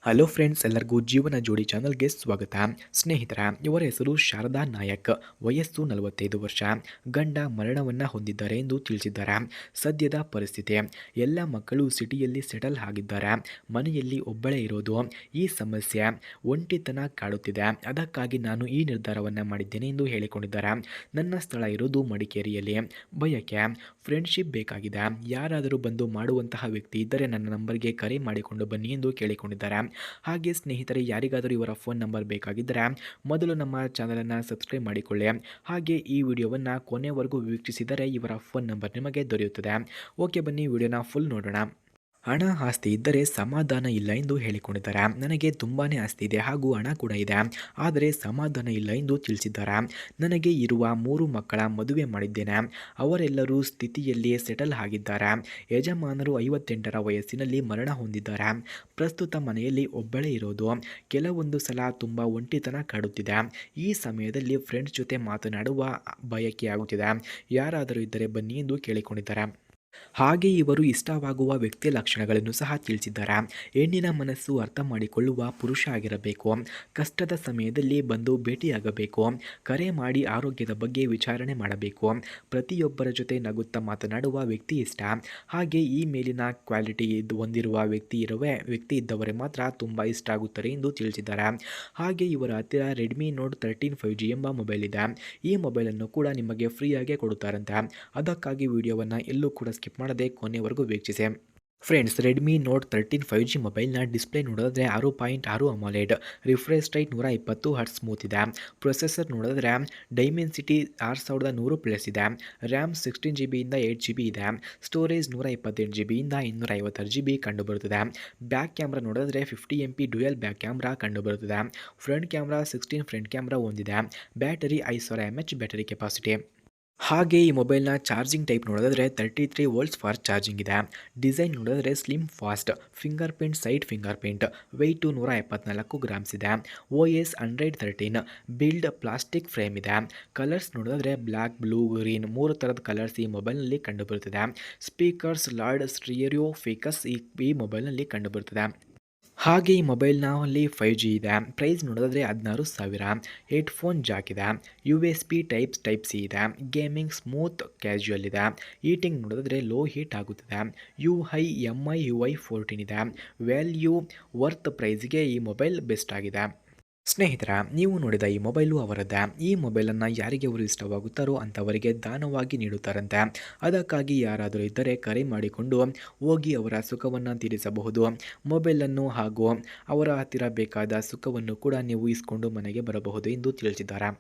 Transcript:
Hello friends, ಎಲ್ಲರಿಗೂ ಜೀವನ ಜೋಡಿ ಚಾನಲ್ಗೆ ಸ್ವಾಗತ. ಸ್ನೇಹಿತರ, ಇವರ ಹೆಸರು ಶಾರದಾ ನಾಯಕ್. ವಯಸ್ಸು 45 ವರ್ಷ. ಗಂಡ ಮರಣವನ್ನು ಹೊಂದಿದ್ದಾರೆ ಎಂದು ತಿಳಿಸಿದ್ದಾರೆ. ಸದ್ಯದ ಪರಿಸ್ಥಿತಿ: ಎಲ್ಲ ಮಕ್ಕಳು ಸಿಟಿಯಲ್ಲಿ ಸೆಟಲ್ ಆಗಿದ್ದಾರೆ. ಮನೆಯಲ್ಲಿ ಒಬ್ಬಳೇ ಇರೋದು. ಈ ಸಮಸ್ಯೆ ಒಂಟಿತನ ಕಾಡುತ್ತಿದೆ. ಅದಕ್ಕಾಗಿ ನಾನು ಈ ನಿರ್ಧಾರವನ್ನು ಮಾಡಿದ್ದೇನೆ ಎಂದು ಹೇಳಿಕೊಂಡಿದ್ದಾರೆ. ನನ್ನ ಸ್ಥಳ ಇರೋದು ಮಡಿಕೇರಿಯಲ್ಲಿ. ಬಯಕೆ: ಫ್ರೆಂಡ್ಶಿಪ್ ಬೇಕಾಗಿದೆ. ಯಾರಾದರೂ ಬಂದು ಮಾಡುವಂತಹ ವ್ಯಕ್ತಿ ಇದ್ದರೆ ನನ್ನ ನಂಬರ್ಗೆ ಕರೆ ಮಾಡಿಕೊಂಡು ಬನ್ನಿ ಎಂದು ಕೇಳಿಕೊಂಡಿದ್ದಾರೆ. ಹಾಗೆ ಸ್ನೇಹಿತರೆ, ಯಾರಿಗಾದರೂ ಇವರ ಫೋನ್ ನಂಬರ್ ಬೇಕಾಗಿದ್ದರೆ ಮೊದಲು ನಮ್ಮ ಚಾನಲನ್ನು ಸಬ್ಸ್ಕ್ರೈಬ್ ಮಾಡಿಕೊಳ್ಳಿ. ಹಾಗೆ ಈ ವಿಡಿಯೋವನ್ನು ಕೊನೆವರೆಗೂ ವೀಕ್ಷಿಸಿದರೆ ಇವರ ಫೋನ್ ನಂಬರ್ ನಿಮಗೆ ದೊರೆಯುತ್ತದೆ. ಓಕೆ, ಬನ್ನಿ ವಿಡಿಯೋನ ಫುಲ್ ನೋಡೋಣ. ಹಣ ಆಸ್ತಿ ಇದ್ದರೆ ಸಮಾಧಾನ ಇಲ್ಲ ಎಂದು ಹೇಳಿಕೊಂಡಿದ್ದಾರೆ. ನನಗೆ ತುಂಬಾ ಆಸ್ತಿ ಇದೆ ಹಾಗೂ ಹಣ ಕೂಡ ಇದೆ, ಆದರೆ ಸಮಾಧಾನ ಇಲ್ಲ ಎಂದು ತಿಳಿಸಿದ್ದಾರೆ. ನನಗೆ ಇರುವ 3 ಮಕ್ಕಳ ಮದುವೆ ಮಾಡಿದ್ದೇನೆ. ಅವರೆಲ್ಲರೂ ಸ್ಥಿತಿಯಲ್ಲಿ ಸೆಟಲ್ ಆಗಿದ್ದಾರೆ. ಯಜಮಾನರು 58ರ ವಯಸ್ಸಿನಲ್ಲಿ ಮರಣ ಹೊಂದಿದ್ದಾರೆ. ಪ್ರಸ್ತುತ ಮನೆಯಲ್ಲಿ ಒಬ್ಬಳೇ ಇರೋದು. ಕೆಲವೊಂದು ಸಲ ತುಂಬ ಒಂಟಿತನ ಕಾಡುತ್ತಿದೆ. ಈ ಸಮಯದಲ್ಲಿ ಫ್ರೆಂಡ್ಸ್ ಜೊತೆ ಮಾತನಾಡುವ ಬಯಕೆ ಆಗುತ್ತಿದೆ. ಯಾರಾದರೂ ಇದ್ದರೆ ಬನ್ನಿ ಎಂದು ಕೇಳಿಕೊಂಡಿದ್ದಾರೆ. ಹಾಗೆ ಇವರು ಇಷ್ಟವಾಗುವ ವ್ಯಕ್ತಿಯ ಲಕ್ಷಣಗಳನ್ನು ಸಹ ತಿಳಿಸಿದ್ದಾರೆ. ಹೆಣ್ಣಿನ ಮನಸ್ಸು ಅರ್ಥ ಮಾಡಿಕೊಳ್ಳುವ ಪುರುಷ ಆಗಿರಬೇಕು. ಕಷ್ಟದ ಸಮಯದಲ್ಲಿ ಬಂದು ಭೇಟಿಯಾಗಬೇಕು. ಕರೆ ಮಾಡಿ ಆರೋಗ್ಯದ ಬಗ್ಗೆ ವಿಚಾರಣೆ ಮಾಡಬೇಕು. ಪ್ರತಿಯೊಬ್ಬರ ಜೊತೆ ನಗುತ್ತಾ ಮಾತನಾಡುವ ವ್ಯಕ್ತಿ ಇಷ್ಟ. ಹಾಗೆ ಈ ಮೇಲಿನ ಕ್ವಾಲಿಟಿ ಹೊಂದಿರುವ ವ್ಯಕ್ತಿ ಇದ್ದವರೇ ಮಾತ್ರ ತುಂಬ ಇಷ್ಟ ಆಗುತ್ತಾರೆ ಎಂದು ತಿಳಿಸಿದ್ದಾರೆ. ಹಾಗೆ ಇವರ ಹತ್ತಿರ ರೆಡ್ಮಿ ನೋಟ್ 13 5G ಎಂಬ ಮೊಬೈಲ್ ಇದೆ. ಈ ಮೊಬೈಲನ್ನು ಕೂಡ ನಿಮಗೆ ಫ್ರೀಯಾಗಿ ಕೊಡುತ್ತಾರಂತೆ. ಅದಕ್ಕಾಗಿ ವಿಡಿಯೋವನ್ನು ಎಲ್ಲೂ ಕೂಡ ಸ್ಕಿಪ್ ಮಾಡದೆ ಕೊನೆವರೆಗೂ ವೀಕ್ಷಿಸಿ. ಫ್ರೆಂಡ್ಸ್, ರೆಡ್ಮಿ ನೋಟ್ 13 5G ಮೊಬೈಲ್ನ ಡಿಸ್ಪ್ಲೇ ನೋಡಿದ್ರೆ 6.6 AMOLED, refresh rate 120 hertz smooth ಇದೆ. ಪ್ರೊಸೆಸರ್ ನೋಡಿದ್ರೆ ಡೈಮೆನ್ಸಿಟಿ 6100 ಪ್ಲಸ್ ಇದೆ. ರ್ಯಾಮ್ 16GB ಇಂದ 8GB ಇದೆ. ಸ್ಟೋರೇಜ್ 128GB ಇಂದ 256GB ಕಂಡುಬರುತ್ತದೆ. ಬ್ಯಾಕ್ ಕ್ಯಾಮ್ರಾ ನೋಡಿದ್ರೆ 50MP ಡ್ಯುಯಲ್ ಬ್ಯಾಕ್ ಕ್ಯಾಮ್ರಾ ಕಂಡುಬರುತ್ತದೆ. ಫ್ರಂಟ್ ಕ್ಯಾಮ್ರಾ 16 ಫ್ರಂಟ್ ಕ್ಯಾಮ್ರಾ ಹೊಂದಿದೆ. Battery 5000 mAh battery capacity. ಹಾಗೆ ಈ ಮೊಬೈಲ್ನ ಚಾರ್ಜಿಂಗ್ ಟೈಪ್ ನೋಡಿದ್ರೆ 33 ವೋಲ್ಟ್ಸ್ ಫಾಸ್ಟ್ ಚಾರ್ಜಿಂಗ್ ಇದೆ. ಡಿಸೈನ್ ನೋಡಿದ್ರೆ slim fast, fingerprint side fingerprint, weight 174 grams ಇದೆ. OS Android 13, build plastic frame ಇದೆ. ಕಲರ್ಸ್ ನೋಡಿದ್ರೆ ಬ್ಲ್ಯಾಕ್, ಬ್ಲೂ, ಗ್ರೀನ್ 3 ಥರದ ಕಲರ್ಸ್ ಈ ಮೊಬೈಲ್ನಲ್ಲಿ ಕಂಡುಬರುತ್ತದೆ. ಸ್ಪೀಕರ್ಸ್ ಲಾರ್ಡ್ ಸ್ಟೀರಿಯೋ ಫಿಕಸ್ ಈ ಮೊಬೈಲ್ನಲ್ಲಿ ಕಂಡುಬರುತ್ತದೆ. ಹಾಗೆ ಈ ಮೊಬೈಲ್ನಲ್ಲಿ 5G ಇದೆ. ಪ್ರೈಸ್ ನೋಡಿದ್ರೆ 16,000. ಹೆಡ್ಫೋನ್ ಜಾಕ್ ಇದೆ. USB ಟೈಪ್ ಸಿ ಇದೆ. ಗೇಮಿಂಗ್ ಸ್ಮೂತ್ ಕ್ಯಾಶುಯಲ್ ಇದೆ. ಹೀಟಿಂಗ್ ನೋಡಿದ್ರೆ ಲೋ ಹೀಟ್ ಆಗುತ್ತದೆ. MI UI 14 ಇದೆ. ವ್ಯಾಲ್ಯೂ ವರ್ತ್ ಪ್ರೈಸ್ಗೆ ಈ ಮೊಬೈಲ್ ಬೆಸ್ಟ್ ಆಗಿದೆ. ಸ್ನೇಹಿತರ, ನೀವು ನೋಡಿದ ಈ ಮೊಬೈಲು ಅವರದ್ದೇ. ಈ ಮೊಬೈಲನ್ನು ಯಾರಿಗೆ ಅವರು ಇಷ್ಟವಾಗುತ್ತಾರೋ ಅಂಥವರಿಗೆ ದಾನವಾಗಿ ನೀಡುತ್ತಾರಂತೆ. ಅದಕ್ಕಾಗಿ ಯಾರಾದರೂ ಇದ್ದರೆ ಕರೆ ಮಾಡಿಕೊಂಡು ಹೋಗಿ ಅವರ ಸುಖವನ್ನು ತೀರಿಸಬಹುದು. ಮೊಬೈಲನ್ನು ಹಾಗೂ ಅವರ ಹತ್ತಿರ ಬೇಕಾದ ಸುಖವನ್ನು ಕೂಡ ನೀವು ಇಸ್ಕೊಂಡು ಮನೆಗೆ ಬರಬಹುದು ಎಂದು ತಿಳಿಸಿದ್ದಾರೆ.